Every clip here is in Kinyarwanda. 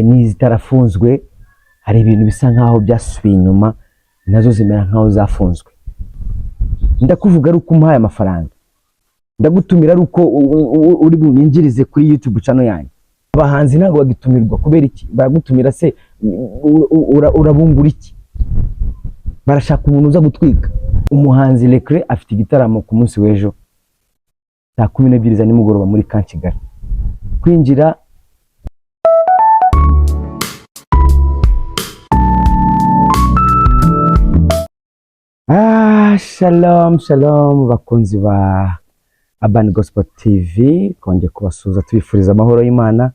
n'izitarafunzwe hari ibintu bisa nkaho byasubiye inyuma nazo zimera nkaho zafunzwe. Ndakuvuga ari uko umpaye amafaranga, ndagutumira ari uko uri bunyinjirize kuri YouTube channel yanjye. Abahanzi ntabwo bagitumirwa kubera iki? Baragutumira se urabungura iki? Barashaka umuntu uza gutwika. Umuhanzi Lecre afite igitaramo ku munsi w'ejo saa 12 za nimugoroba muri Camp Kigali. Kwinjira Shalom bakunzi ba Urban Gospel TV, konje kubasuza tubifuriza amahoro y'Imana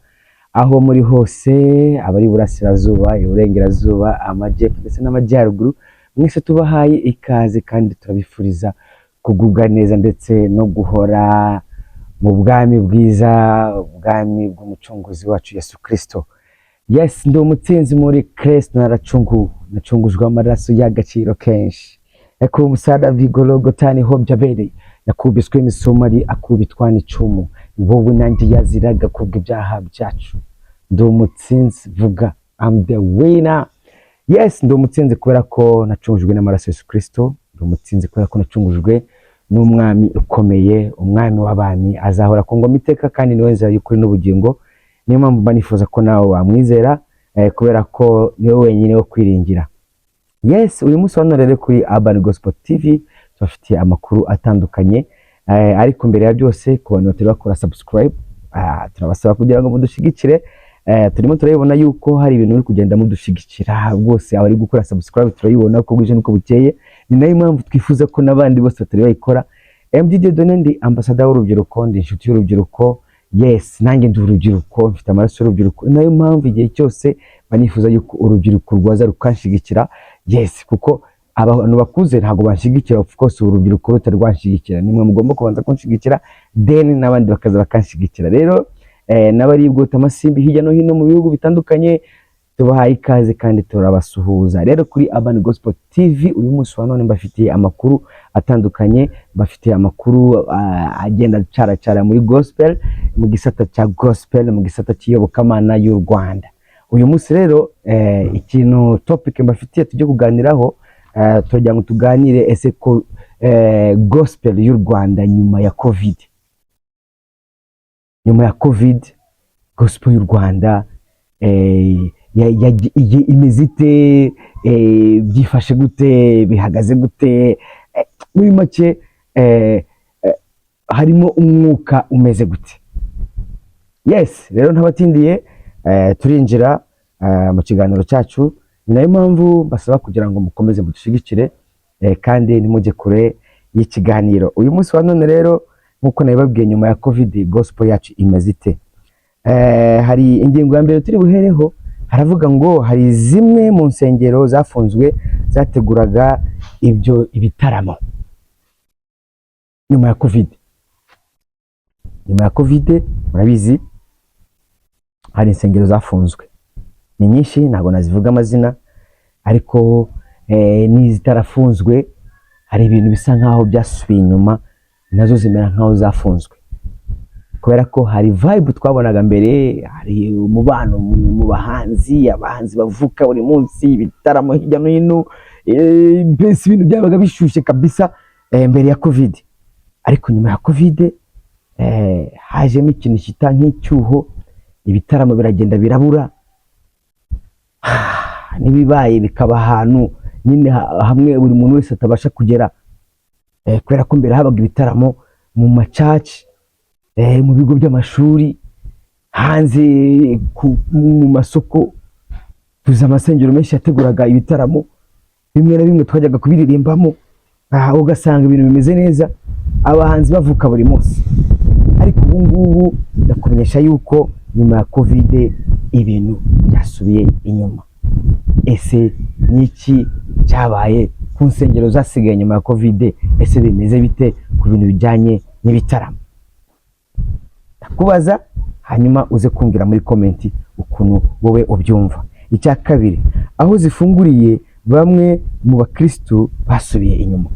aho muri hose, abari burasirazuba, iburengerazuba, amajyepfo ndetse n'amajyaruguru, mwese tubahaye ikaze kandi turabifuriza kugubwa neza ndetse no guhora mu bwami bwiza, ubwami bw'umucunguzi wacu Yesu Kristo. Yes, ndi umutsinzi muri Kristo, nacungujwe amaraso y'agaciro kenshi. Eko umusada vigologota niho byabereye, yakubiswe imisumari akubitwa n'icumu, wowe nanjye yaziraga kubw'ibyaha byacu. Ndi umutsinzi, vuga I'm the winner. Yes, ndi umutsinzi kubera ko nacungujwe n'amaraso Yesu Kristo. Ndi umutsinzi kubera ko nacungujwe n'umwami ukomeye, umwami w'abami, azahora ku ngoma iteka kandi niwe nzira y'ukuri n'ubugingo. Niyo mpamvu banifuza ko nawe wamwizera, kubera ko niwe wenyine wo kwiringira. Yes, uyu munsi hano rero kuri Urban Gospel TV tubafitiye amakuru atandukanye, ariko mbere ya byose ku bantu batari bakora subscribe, turabasaba kugira ngo mudushigikire. Turimo turabibona yuko hari ibintu biri kugenda mudushigikira rwose, abari gukora subscribe turayibona ko bwije nuko bukeye. Ni nayo mpamvu twifuza ko nabandi bose batari bayikora. MD Dieudonné ndi ambassadeur w'urubyiruko, ndi inshuti y'urubyiruko. Yes, nanjye ndi urubyiruko, mfite amaraso y'urubyiruko. Ni nayo mpamvu igihe cyose banifuza yuko urubyiruko rwaza rukanshigikira. Yes, kuko abantu bakuze ntago banshigikira, of course urubyiruko rutarwanshigikira, nimwe mugomba kubanza kunshigikira, then nabandi bakaza bakanshigikira. Rero n'abaribwo tamasimbi hirya no hino mu bihugu bitandukanye, tubahaye ikaze kandi turabasuhuza. Rero kuri Urban Gospel TV uyu munsi wa none mbafitiye amakuru atandukanye, mbafitiye amakuru agenda cara muri gospel, mu gisata cya gospel, mu gisata cy'iyobokamana y'u Rwanda. Uyu munsi rero ikintu topic mbafitiye tujye kuganiraho, tujya ngo tuganire ese ko gospel y'u Rwanda nyuma ya covid. Nyuma ya covid gospel y'u Rwanda imeze ite, byifashe gute, bihagaze gute, muri make harimo umwuka umeze gute. Yes, rero ntabatindiye turinjira mu kiganiro cyacu. Ni nayo mpamvu basaba kugira ngo mukomeze mudushigikire kandi nimujye kure y'ikiganiro. Uyu munsi wa none rero nkuko nabibabwiye, nyuma ya covid gospel yacu imeze ite. Hari ingingo ya mbere turi buhereho, haravuga ngo hari zimwe mu nsengero zafunzwe zateguraga ibyo ibitaramo nyuma ya covid. Nyuma ya covid murabizi hari insengero zafunzwe, ni nyinshi ntabwo nazivuga amazina, ariko n'izitarafunzwe hari ibintu bisa nkaho byasubiye inyuma nazo zimera nkaho zafunzwe, kubera ko hari vibe twabonaga mbere, hari umubano mu bahanzi, abahanzi bavuka buri munsi, ibitaramo hirya no hino, mbese ibintu byabaga bishyushye kabisa mbere ya covid. Ariko nyuma ya covid hajemo ikintu kita nk'icyuho, ibitaramo biragenda birabura, nibibaye bikaba ahantu nyine hamwe buri muntu wese atabasha kugera, kubera ko mbere habaga ibitaramo mu macaci, mu bigo by'amashuri, hanze mu masoko. Tuzi amasengero menshi yateguraga ibitaramo, bimwe na bimwe twajyaga kubiririmbamo, ugasanga ibintu bimeze neza, abahanzi bavuka buri munsi. Ariko ubu ngubu ndakumenyesha yuko nyuma ya covid ibintu byasubiye inyuma. Ese niki cyabaye ku nsengero zasigaye nyuma ya covid? Ese bimeze bite ku bintu bijyanye n'ibitaramo? Ndakubaza, hanyuma uze kumbwira muri comment ukuntu wowe ubyumva. Icya kabiri, aho zifunguriye bamwe mu bakristo basubiye inyuma.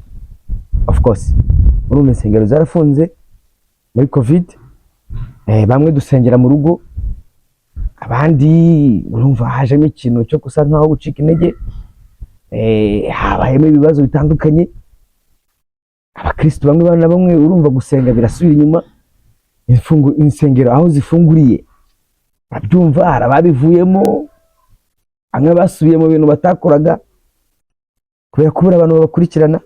Of course muri insengero zarafunze muri covid, bamwe dusengera mu rugo, abandi urumva hajemo ikintu cyo gusa nkaho gucika intege, habayemo ibibazo bitandukanye, abakristo bamwe na bamwe urumva gusenga birasubira inyuma, insengero aho zifunguriye babyumva hari ababivuyemo, bamwe basubiye mu bintu batakoraga kubera kubura abantu babakurikirana.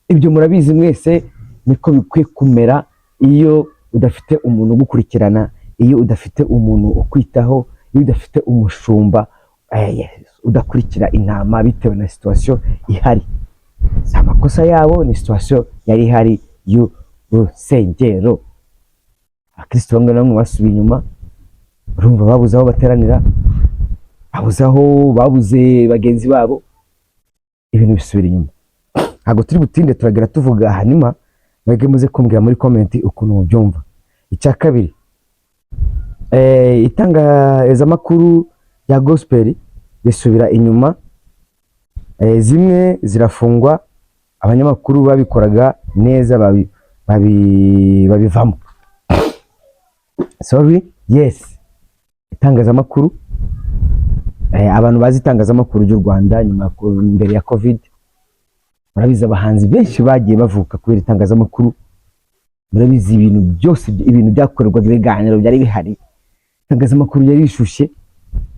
Ibyo murabizi mwese, niko bikwiye kumera iyo udafite umuntu ugukurikirana, iyo udafite umuntu ukwitaho, iyo udafite umushumba udakurikira intama bitewe na situation ihari. Si amakosa yabo, ni situation yari ihari y'urusengero. Abakristo bamwe na bamwe basubiye inyuma, urumva babuze aho bateranira, babuze bagenzi babo, ibintu bisubira inyuma. Ntabwo turi butinde, turagira tuvuga hanyuma mwebwe muze kumbwira muri comment ukuntu mubyumva. Icya kabiri, itangazamakuru ya gospel risubira inyuma, zimwe zirafungwa, abanyamakuru babikoraga neza babivamo. Yes, itangazamakuru, abantu bazi itangazamakuru ry'u Rwanda nyuma mbere ya covid, murabizi abahanzi benshi bagiye bavuka kubera itangazamakuru. Murabizi ibintu byose, ibintu byakorerwaga, ibiganiro byari bihari, itangazamakuru yari ishushe.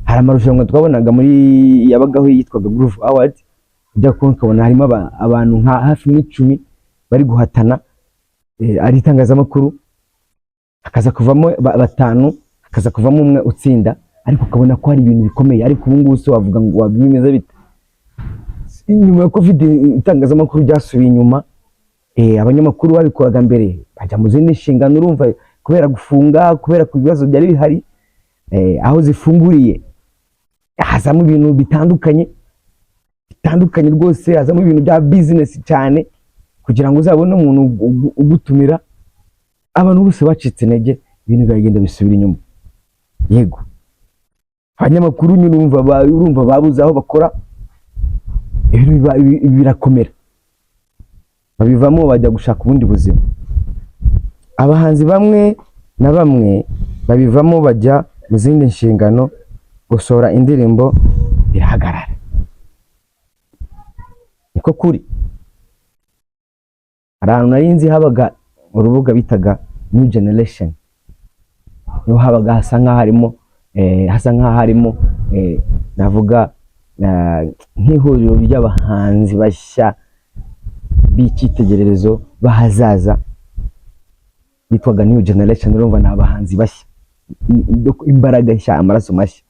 Hari amarushanwa twabonaga muri yabagaho yitwaga Groove Award, ujya kubona harimo abantu nka hafi n'icumi bari guhatana, ari itangazamakuru, hakaza kuvamo batanu, hakaza kuvamo umwe utsinda, ariko ukabona ko hari ibintu bikomeye. Ariko ubu ngubu se wavuga ngo wabimeze bite? Nyuma ya covid itangazamakuru ryasubiye inyuma, abanyamakuru babikoraga mbere bajya mu zindi nshingano, urumva kubera gufunga, kubera ku bibazo byari bihari, aho zifunguriye hazamo ibintu bitandukanye rwose, hazamo ibintu bya business cyane, kugira ngo uzabone umuntu ugutumira. Abantu bose bacitse intege, ibintu biragenda bisubira inyuma. Yego, abanyamakuru urumva babuze aho bakora, ibintu birakomera, babivamo bajya gushaka ubundi buzima. Abahanzi bamwe na bamwe babivamo bajya mu zindi nshingano, gusohora indirimbo birahagarara. Niko kuri. Ahantu nari nzi habaga urubuga bitaga New Generation, niho habaga hasa nk'aho harimo navuga nk'ihuriro ry'abahanzi bashya b'icyitegererezo bahazaza, bitwaga New Generation. Urumva ni abahanzi bashya, imbaraga nshya, amaraso mashya.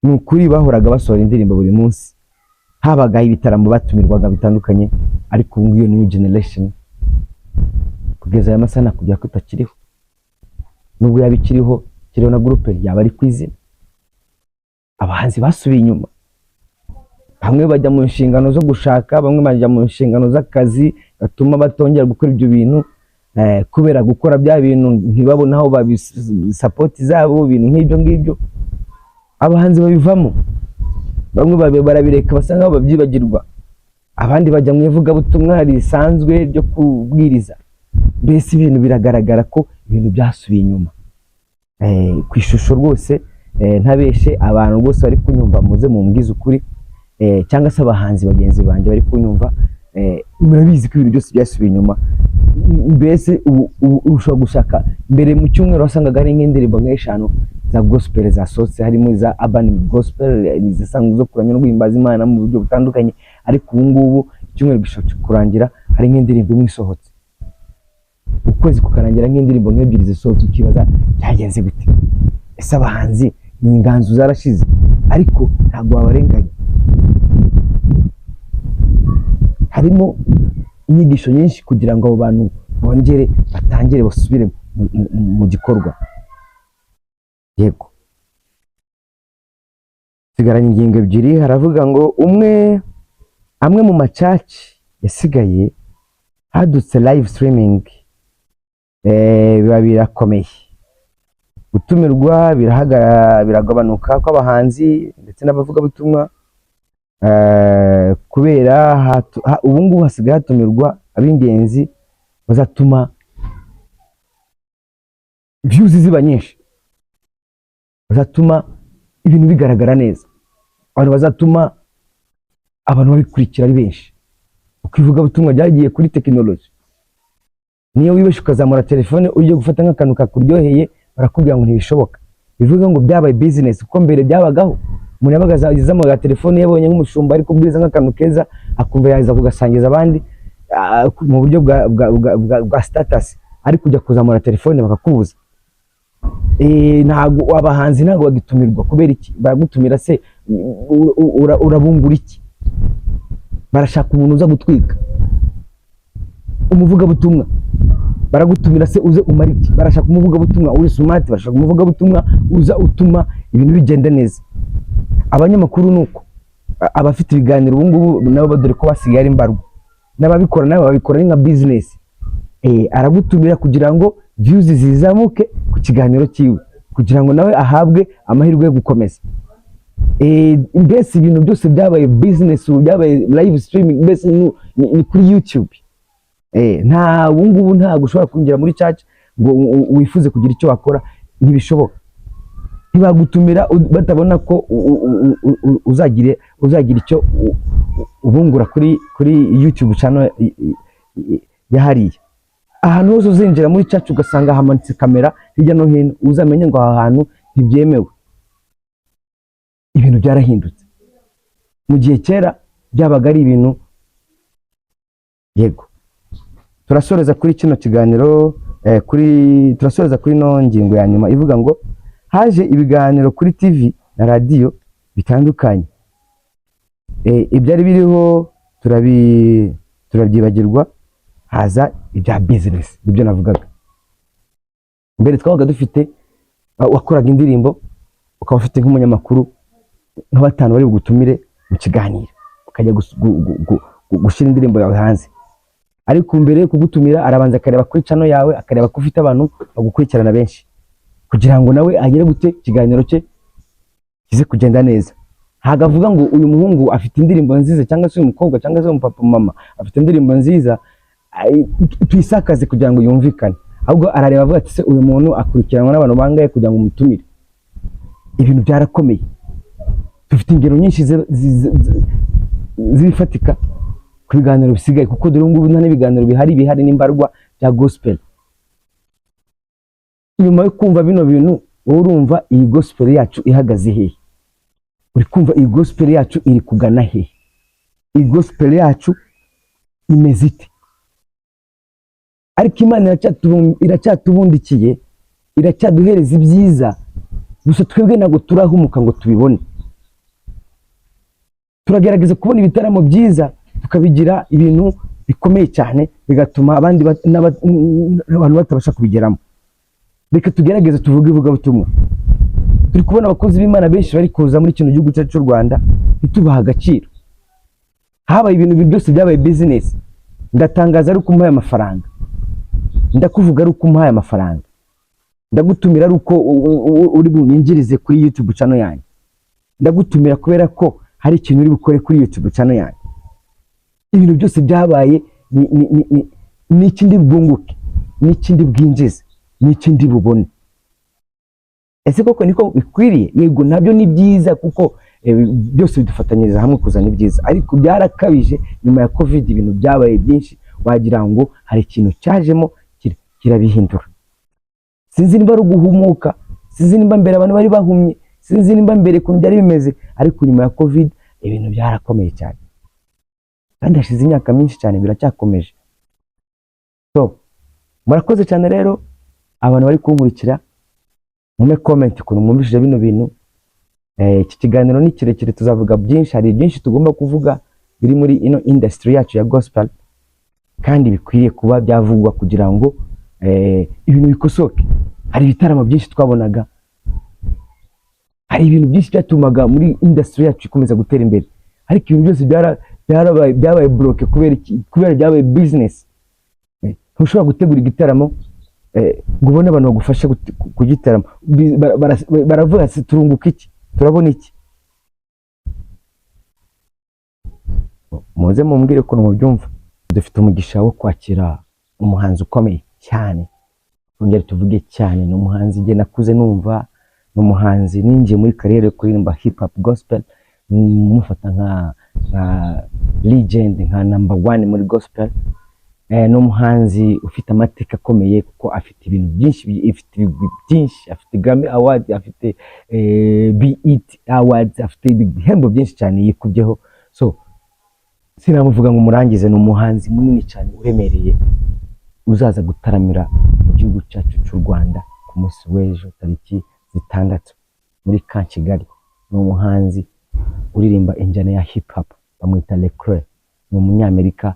Ni ukuri bahoraga basohora indirimbo buri munsi, habaga ibitaramo batumirwaga bitandukanye, ariko ubu iyo New Generation kugeza aya masana kujya kutakiriho. Nubwo yabikiriho na groupe yaba ari kwizina. Abahanzi basubiye inyuma, bamwe bajya mu nshingano zo gushaka, bamwe bajya mu nshingano z'akazi gatuma batongera gukora ibyo bintu, kubera gukora bya bintu ntibabone aho babisupport zabo, ibintu nk'ibyo ngibyo abahanzi babivamo. Bamwe barabireka basa nkaho babyibagirwa, abandi bajya mu ivugabutumwa risanzwe ryo kubwiriza. Mbese ibintu biragaragara ko ibintu byasubiye inyuma. Ku ishusho rwose, ntabeshe abantu rwose bari kunyumva muze mumbwize ukuri, cyangwa se abahanzi bagenzi banjye bari kunyumva, murabizi ko ibintu byose byasubiye inyuma. Mbese ushobora gushaka mbere mu cyumweru wasangaga ari nk'indirimbo nk'eshanu za gospel zasohotse, harimo za urban gospel, izisanzwe zo kuramya no guhimbaza Imana mu buryo butandukanye. Ariko ubu ngubu icyumweru gishobora kurangira hari nk'indirimbo imwe isohotse, ukwezi kukarangira nk'indirimbo nk'ebyiri zisohotse, ukibaza byagenze gute? Ese abahanzi ni inganzo zarashize? Ariko ntabwo wabarenganya, harimo inyigisho nyinshi kugira ngo abo bantu bongere batangire basubire mu gikorwa. Yego, sigaranye ingingo ebyiri. Haravuga ngo amwe mu macaci yasigaye hadutse live streaming, biba birakomeye, gutumirwa biragabanuka kw'abahanzi ndetse n'abavugabutumwa, kubera ubu ngubu hasigaye hatumirwa ab'ingenzi bazatuma views ziba nyinshi. bazatuma ibintu bigaragara neza, abantu bazatuma abantu babikurikira ari benshi. Ukivuga butumwa ryagiye kuri tekinoloji, niyo wibeshe ukazamura telefone ujye gufata nk'akantu kakuryoheye barakubwira ngo ntibishoboka. Bivuga ngo byabaye business, kuko mbere byabagaho umuntu yabaga azamuye telefone yabonye nk'umushumba ariko kubwiza nk'akantu keza akumva yaza kugasangiza abandi mu buryo bwa status, ariko kujya kuzamura telefone bakakubuza. Ntago abahanzi ntago bagitumirwa kubera iki? Baragutumira se urabungura iki? Barashaka umuntu uza gutwika. Umuvuga butumwa baragutumira se uze umara iki? Barashaka umuvuga butumwa uri smart, barashaka umuvuga butumwa uza utuma ibintu bigenda neza. Abanyamakuru nuko abafite ibiganiro ubu ngubu nabo badore ko basigaye ari mbarwa, n'ababikora nabo babikora nka business. Aragutumira kugira ngo views zizamuke ku kiganiro cyiwe, kugira ngo nawe ahabwe amahirwe yo gukomeza. Mbese ibintu byose byabaye business, byabaye live streaming, mbese ni kuri YouTube. Nta ngubu nta gushobora kwinjira muri church ngo wifuze kugira icyo wakora, ntibishoboka. Ntibagutumira batabona ko uzagira icyo ubungura kuri YouTube channel yahariye. Ahantu hose uzinjira muri church ugasanga hamanitse kamera hirya no hino, uzamenye ngo aha hantu ntibyemewe. Ibintu byarahindutse. Mu gihe kera byabaga ari ibintu. Yego, turasoreza kuri kino kiganiro, turasoreza kuri no ngingo ya nyuma ivuga ngo haje ibiganiro kuri TV na radio bitandukanye. Ibyari biriho turabyibagirwa, haza ibya business. Ibyo navugaga mbere, twabaga dufite wakoraga indirimbo ukaba ufite nk'umunyamakuru nk'abatanu bari bugutumire mu kiganiro ukajya gushyira indirimbo yawe hanze. Ariko mbere kugutumira arabanza akareba kuri channel yawe, akareba ko ufite abantu bagukurikirana benshi, kugira ngo nawe agere gute ikiganiro cye kize kugenda neza. Hagavuga ngo uyu muhungu afite indirimbo nziza, cyangwa se uyu mukobwa, cyangwa se umupapa mama afite indirimbo nziza, tuyisakaze kugira ngo yumvikane. Ahubwo arareba avuga ati se uyu muntu akurikiranwa n'abantu bangaye kugira ngo umutumire. Ibintu byarakomeye. Dufite ingero nyinshi zibifatika ku biganiro bisigaye, kuko dore ngubu nta n'ibiganiro bihari n'imbarwa bya gospel. Nyuma yo kumva bino bintu, wowe urumva iyi gospel yacu ihagaze hehe? Uri kumva iyi gospel yacu iri kugana hehe? Iyi gospel yacu imeze ite? Ariko Imana iracyatubundikiye, iracyaduhereza ibyiza, gusa twebwe ntabwo turahumuka ngo tubibone. Turagerageza kubona ibitaramo byiza tukabigira ibintu bikomeye cyane, bigatuma abandi n'abantu batabasha kubigeramo. Reka tugerageze tuvuge ivugabutumwa. Turi kubona abakozi b'Imana benshi bari kuza muri kino gihugu cyacu cy'u Rwanda, ntitubaha agaciro. Habaye ibintu byose byabaye business. Ndatangaza ari uko umuhaye amafaranga, ndakuvuga ari uko umuhaye amafaranga, ndagutumira ari uko uri bunyinjirize kuri YouTube channel yanjye, ndagutumira kubera ko hari ikintu uri bukore kuri YouTube channel yanjye. Ibintu byose byabaye n'ikindi bwunguke, n'ikindi bwinjize, n'ikindi bubone. Ese koko niko bikwiriye? Yego, nabyo ni byiza, kuko byose bidufatanyiriza hamwe kuzana ibyiza. Ariko byarakabije nyuma ya COVID, ibintu byabaye byinshi, wagira ngo hari ikintu cyajemo kirabihindura. Sinzi niba ari uguhumuka, sinzi niba mbere abantu bari bahumye, sinzi niba mbere kuntu byari bimeze, ariko nyuma ya COVID ibintu byarakomeye cyane, kandi hashize imyaka myinshi cyane biracyakomeje. So murakoze cyane rero abantu bari kunkurikira, mume comment ukuntu mwumvishije bino bintu. Iki kiganiro ni kirekire, tuzavuga byinshi, hari byinshi tugomba kuvuga biri muri ino industry yacu ya gospel, kandi bikwiriye kuba byavugwa kugira ngo ibintu bikosoke. Hari ibitaramo byinshi twabonaga, hari ibintu byinshi byatumaga muri industry yacu ikomeza gutera imbere, ariko ibintu byose byabaye bloke kubera byabaye business. Ntushobora gutegura igitaramo ngo ubone abantu bagufasha kugitaramo, baravuga ati turunguka iki, turabona iki? Muze mumbwire ko mubyumva. Dufite umugisha wo kwakira umuhanzi ukomeye cyane, twongere tuvuge cyane. Ni umuhanzi nge nakuze numva, n'umuhanzi ninjiye muri kariyeri yo kuririmba hip hop gospel, mufata nka legend, nka number 1 muri gospel. N'umuhanzi ufite amateka akomeye kuko afite ibintu byinshi, afite Grammy Award, afite BET Awards, afite ibihembo byinshi cyane yikubyeho. So sinamuvuga ngo murangize, n'umuhanzi munini cyane uremereye uzaza gutaramira mu gihugu cyacu cy'u Rwanda ku munsi w'ejo tariki 6 muri Camp Kigali. N'umuhanzi uririmba injyana ya hip hop, bamwita Lecrae, n'umunyamerika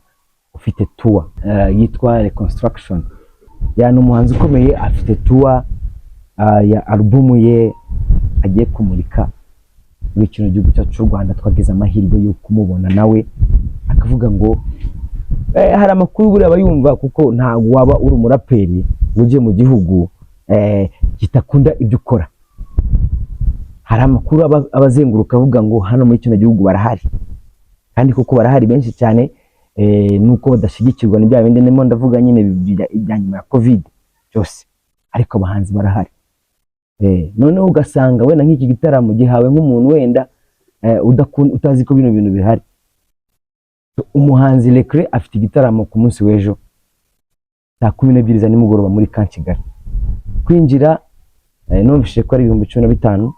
ufite tour yitwa Reconstruction. N'umuhanzi ukomeye, afite tour ya album ye agiye kumurika muri kino gihugu cyacu cy'u Rwanda. Twagize amahirwe yo kumubona nawe, akavuga ngo hari amakuru buri abayumva, kuko ntabwo waba uri umuraperi uje mu gihugu kitakunda ibyo ukora. Hari amakuru abazenguruka avuga ngo hano muri kino gihugu barahari, kandi kuko barahari benshi cyane, nuko badashigikirwa n'ibya bindi ndimo ndavuga nyine bijya nyuma ya covid cyose, ariko abahanzi barahari. Noneho ugasanga wenda nk'iki gitaramo gihawe nk'umuntu wenda utazi ko bino bintu bihari. Umuhanzi Lecrae afite igitaramo ku munsi w'ejo saa 12 za nimugoroba muri Camp Kigali. Kwinjira numvise ko ari 15,000,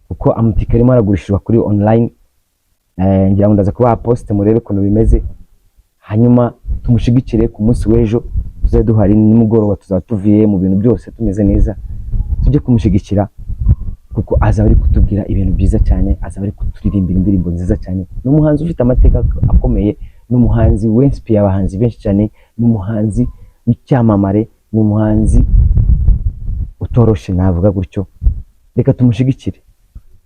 kuko amatike arimo aragurishwa kuri online. Ngira ngo ndaza kuba poste murebe kuno bimeze, hanyuma tumushigikire ku munsi w'ejo. Tuzaye duhari nimugoroba, tuzatuviye mu bintu byose tumeze neza, tujye kumushigikira kuko azaba ari kutubwira ibintu byiza cyane, azaba ari kuturirimbira indirimbo nziza cyane. N'umuhanzi ufite amateka akomeye, n'umuhanzi w'inspire abahanzi benshi cyane, n'umuhanzi w'icyamamare, n'umuhanzi utoroshe, navuga gutyo. Reka tumushigikire.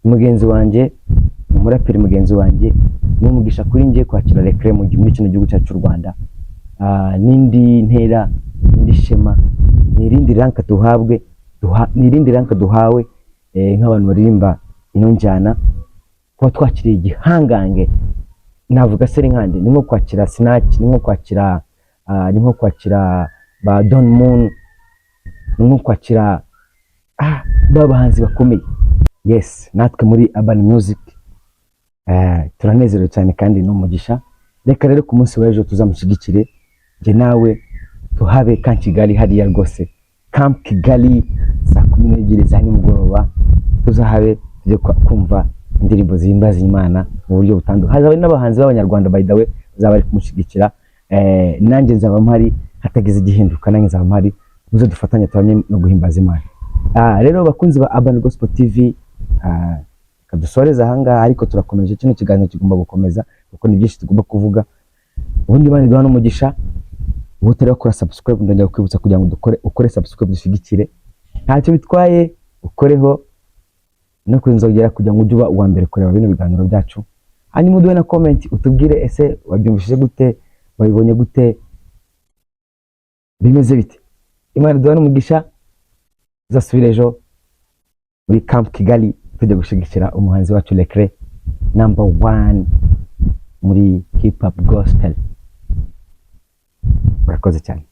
Mugenzi wanjye, umuraperi mugenzi wanjye, n'umugisha kuri ngiye kwakira Lecrae muri kino gihugu cyacu cy'u Rwanda. Nindi ntera, nindi shema, nirindi ranka duhabwe, nirindi ranka duhawe nk'abantu baririmba ino njyana, kuba twakiriye igihangange. Navuga se nkande, ni nko kwakira Sinach, ni nko kwakira ba Don Moon, ni nko kwakira babahanzi bakomeye. Yes, natwe muri Urban Music turanezerewe cyane kandi n'umugisha. Reka rero ku munsi w'ejo tuzamushyigikire, je nawe tuhabe Camp Kigali hariya rwose. Camp Kigali saa 12 za nimugoroba, tuzahabe tujye kumva indirimbo zihimbaza Imana mu buryo butandukanye. Hazaba n'abahanzi b'abanyarwanda by the way bazaba ari kumushyigikira. Nanjye nzaba mpari, hatagize igihinduka nanjye nzaba mpari, muze dufatanye turamye no guhimbaza Imana. Rero bakunzi ba Urban Gospel TV, kadusoreza hanga, ariko turakomeje. Kino kiganiro kigomba gukomeza kuko ni byinshi tugomba kuvuga. Ubundi bandi duhana umugisha, ubutare bakora subscribe, ndongera kwibutsa kugira ngo ukore subscribe dushigikire, ntacyo bitwaye, ukoreho no kunzogera kugira ngo ujye uba uwa mbere kureba bino biganiro byacu. Hanyuma uduhe na comment utubwire ese wabyumvishije gute, wabibonye gute, bimeze bite. Imana duhana umugisha, zasubire ejo muri Camp Kigali tujya gushigikira umuhanzi wacu Lecrae, number 1 muri hip hop gospel. Murakoze cyane.